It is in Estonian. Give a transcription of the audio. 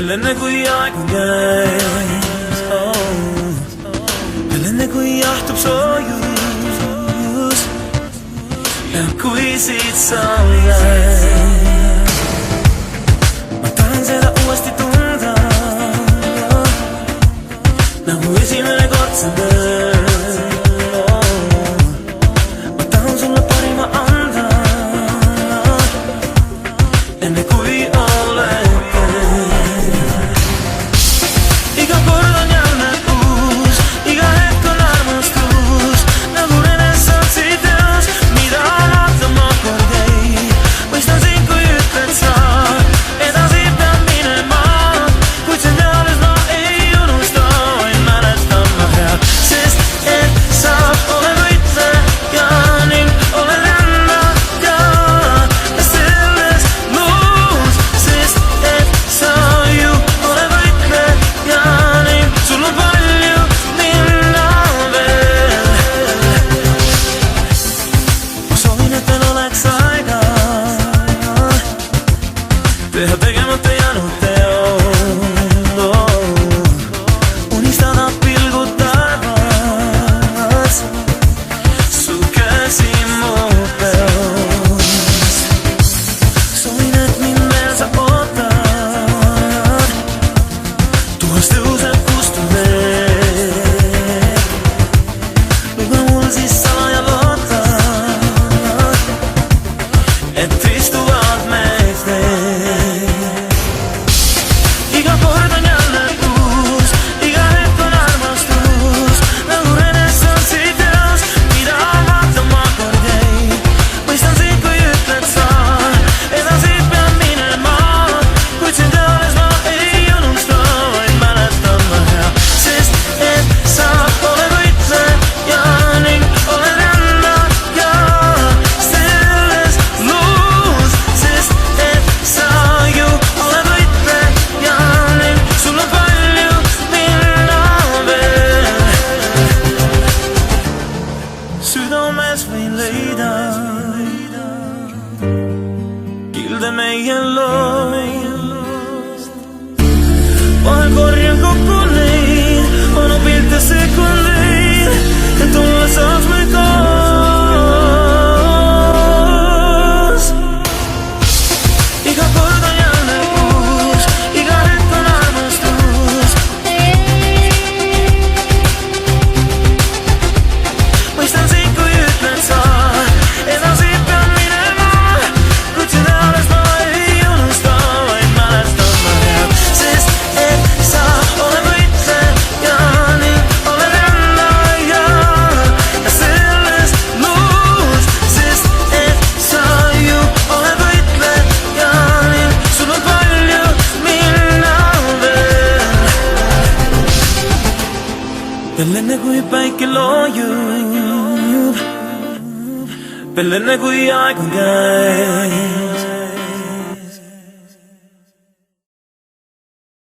Bellene kui aeg on käes, bellene kui jahtub soojus ja kui siit sa lähed, ma tahan seda uuesti tunda nagu esimene kord see öö. Ma tahan sulle parima anda enne kui olen teha tegemata jäänud teod, unistada pilgud taevas, su käsi mu peos. Soovin, et mind veel sa ootad, tuhast tõuseb kustuv veek. Luba mul siis salaja lootad, et istuvad meist need. Südames võin leida kilde meie loost. Vahel korjan kokku neid vanu pilte sekundeid, et olla saaks me koos. Iga kord on jälle uus, iga hetk on armastus. Mõistan sind kui ütled sa, edasi pean minema, kuid sind alles ma ei unusta, vaid mäletan ma jääb. Sest et sa oled võitleja ning oled rändaja ja selles luus. Sest et sa ju oled võitleja ning sul on palju minna veel. Veel enne kui päike loojub, veel enne kui aeg on käes.